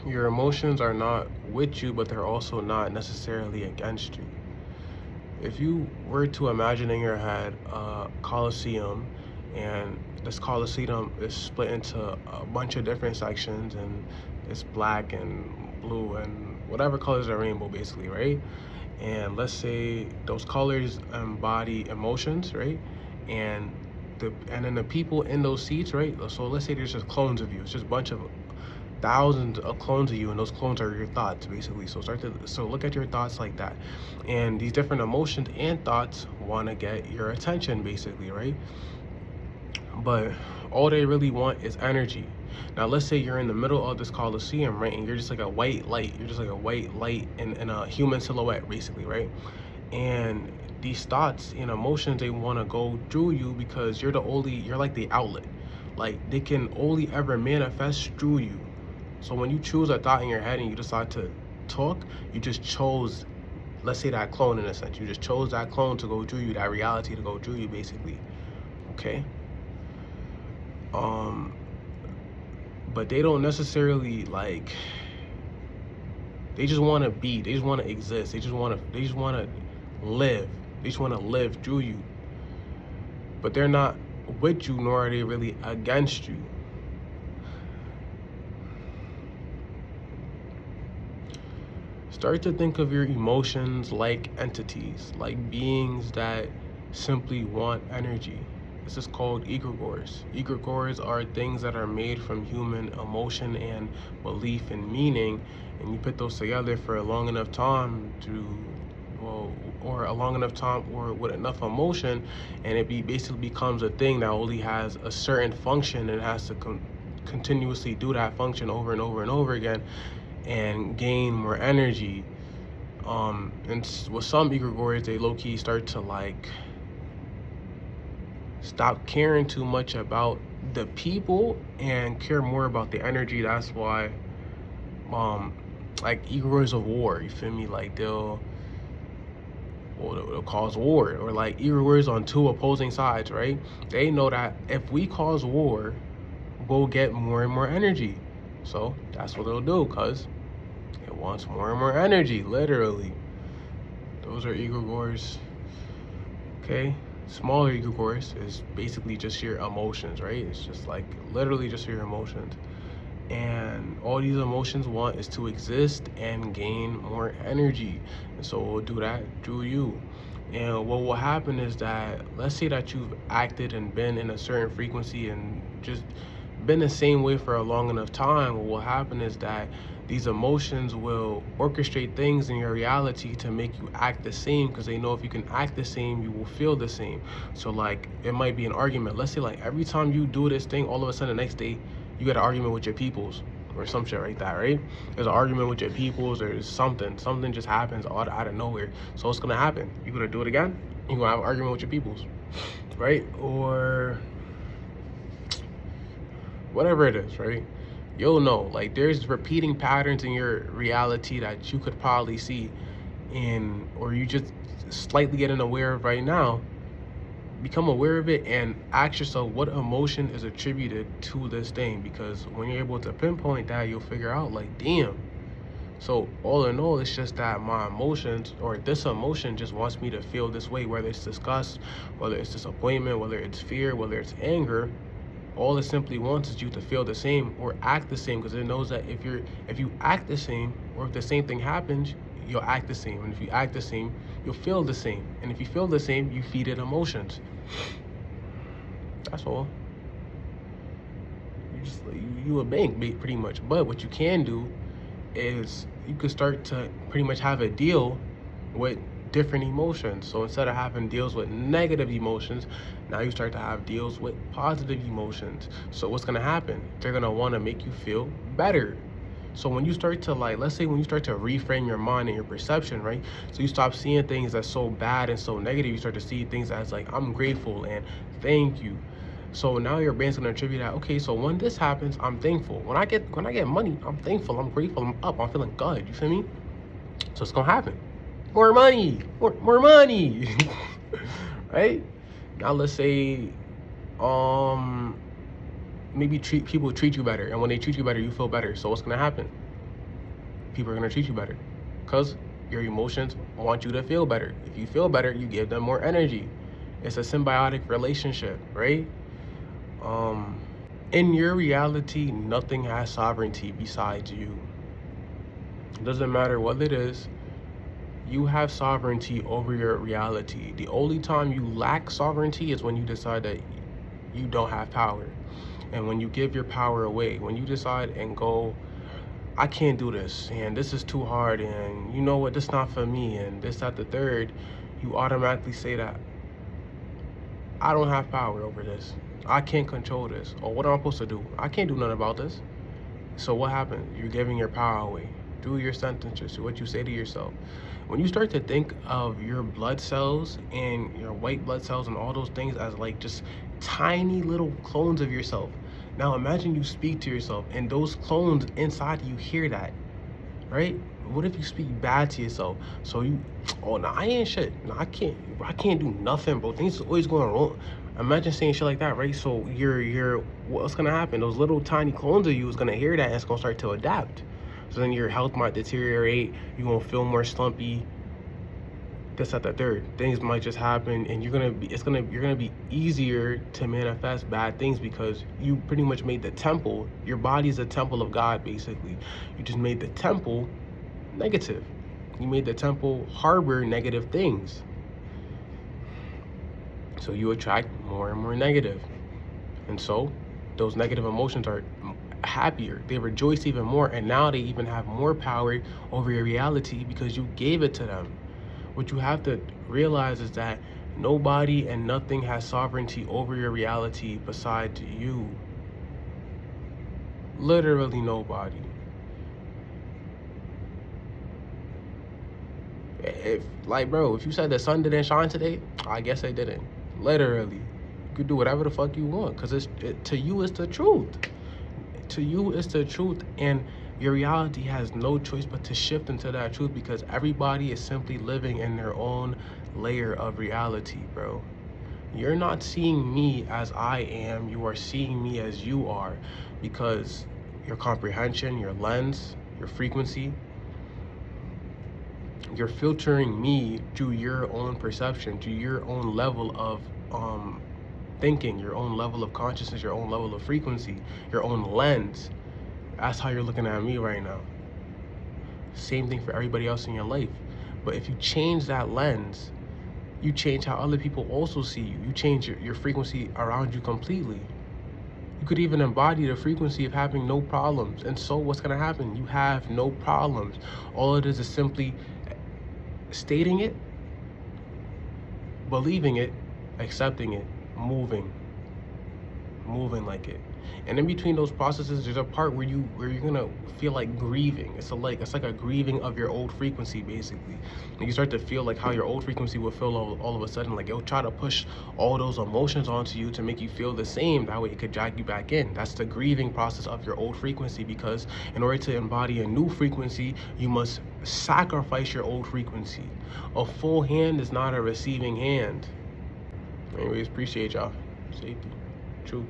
Your emotions are not with you, but they're also not necessarily against you. If you were to imagine in your head a coliseum, and this coliseum is split into a bunch of different sections, and it's black and blue and whatever colors are rainbow, basically, right? And let's say those colors embody emotions, right? And and then the people in those seats, right? So let's say there's just clones of you. It's just a bunch of thousands of clones of you, and those clones are your thoughts, basically. So look at your thoughts like that, and these different emotions and thoughts want to get your attention, basically, right? But all they really want is energy. Now let's say you're in the middle of this coliseum, right? And you're just like a white light. You're just like a white light in a human silhouette, basically, right? And these thoughts and emotions, they want to go through you because you're like the outlet. Like, they can only ever manifest through you. So when you choose a thought in your head and you decide to talk, you just chose, let's say, that clone, in a sense. You just chose that clone to go through you, that reality to go through you, basically. Okay? Um, but they don't necessarily, like, they just want to be, they just want to exist, they just want to live, they just want to live through you. But they're not with you, nor are they really against you. Start to think of your emotions like entities, like beings that simply want energy. This is called egregores. Egregores are things that are made from human emotion and belief and meaning, and you put those together for a long enough time or a long enough time, or with enough emotion, and basically becomes a thing that only has a certain function and has to continuously do that function over and over and over again and gain more energy. And with some egregores, they low-key start to, like, stop caring too much about the people and care more about the energy. That's why, like, egregores of war, you feel me? Like, they'll cause war, or like egregores on two opposing sides, right? They know that if we cause war, we'll get more and more energy. So that's what they'll do, because it wants more and more energy, literally. Those are egregores. Okay? Smaller egregores is basically just your emotions, right? It's just like literally just your emotions. And all these emotions want is to exist and gain more energy. And so we'll do that through you. And what will happen is that, let's say that you've acted and been in a certain frequency and just been the same way for a long enough time. What will happen is that these emotions will orchestrate things in your reality to make you act the same, because they know if you can act the same, you will feel the same. So, like, it might be an argument. Let's say, like, every time you do this thing, all of a sudden the next day you get an argument with your peoples or some shit like that, right? There's an argument with your peoples, or something just happens out of nowhere. So what's gonna happen? You're gonna do it again, you're gonna have an argument with your peoples, right? Or whatever it is, right? You'll know, like, there's repeating patterns in your reality that you could probably see in, or you just slightly getting aware of right now. Become aware of it and ask yourself what emotion is attributed to this thing, because when you're able to pinpoint that, you'll figure out, like, damn. So all in all, it's just that my emotions, or this emotion, just wants me to feel this way, whether it's disgust, whether it's disappointment, whether it's fear, whether it's anger. All it simply wants is you to feel the same or act the same, because it knows that if you act the same, or if the same thing happens, you'll act the same. And if you act the same, you'll feel the same. And if you feel the same, you feed it emotions. That's all. You a bank, pretty much. But what you can do is you could start to pretty much have a deal with different emotions. So instead of having deals with negative emotions, now you start to have deals with positive emotions. So what's gonna happen? They're gonna want to make you feel better. So when you start to, like, let's say when you start to reframe your mind and your perception, right? So you stop seeing things that's so bad and so negative. You start to see things as, like, I'm grateful and thank you. So now your brain's gonna attribute that, okay, so when this happens, I'm thankful. When I get money, I'm thankful, I'm grateful, I'm up, I'm feeling good. You feel me? So it's gonna happen. More money, more money. Right? Now let's say maybe people treat you better, and when they treat you better, you feel better. So what's gonna happen? people are going to treat you better because your emotions want you to feel better. If you feel better, you give them more energy. It's a symbiotic relationship, right? In your reality, nothing has sovereignty besides you. It doesn't matter what it is, you have sovereignty over your reality. The only time you lack sovereignty is when you decide that you don't have power. And when you give your power away, when you decide and go, I can't do this, and this is too hard, and you know what, this not for me, and this, that, the third, you automatically say that I don't have power over this. I can't control this. Or what am I supposed to do? I can't do nothing about this. So what happens? You're giving your power away through your sentences, through what you say to yourself. When you start to think of your blood cells and your white blood cells and all those things as like just tiny little clones of yourself. Now imagine you speak to yourself and those clones inside you hear that, right? What if you speak bad to yourself? So you, oh no, I ain't shit. No, I can't do nothing, bro. Things are always going wrong. Imagine saying shit like that, right? So you're what's gonna happen? Those little tiny clones of you is gonna hear that and it's gonna start to adapt. So then your health might deteriorate, you're gonna feel more slumpy, this, that, the third. Things might just happen and you're gonna be easier to manifest bad things because you pretty much made the temple, your body is a temple of God, basically. You just made the temple negative. You made the temple harbor negative things. So you attract more and more negative. And so those negative emotions are happier. They rejoice even more. And now they even have more power over your reality because you gave it to them. What you have to realize is that nobody and nothing has sovereignty over your reality besides you. Literally nobody. If, like, bro, if you said the sun didn't shine today, I guess it didn't. Literally. You could do whatever the fuck you want because to you it's the truth. To you it's the truth, and your reality has no choice but to shift into that truth because everybody is simply living in their own layer of reality, bro. You're not seeing me as I am, you are seeing me as you are because your comprehension, your lens, your frequency, you're filtering me through your own perception, to your own level of thinking, your own level of consciousness, your own level of frequency, your own lens. That's how you're looking at me right now. Same thing for everybody else in your life. But if you change that lens, you change how other people also see you. You change your frequency around you completely. You could even embody the frequency of having no problems. And so what's gonna happen? You have no problems. All it is simply stating it, believing it, accepting it, moving like it. And in between those processes, there's a part where you're gonna feel like grieving. It's like a grieving of your old frequency, basically. And you start to feel like how your old frequency will feel all of a sudden. Like it'll try to push all those emotions onto you to make you feel the same. That way it could drag you back in. That's the grieving process of your old frequency, because in order to embody a new frequency, you must sacrifice your old frequency. A full hand is not a receiving hand. Anyways, appreciate y'all. Safety. Truth.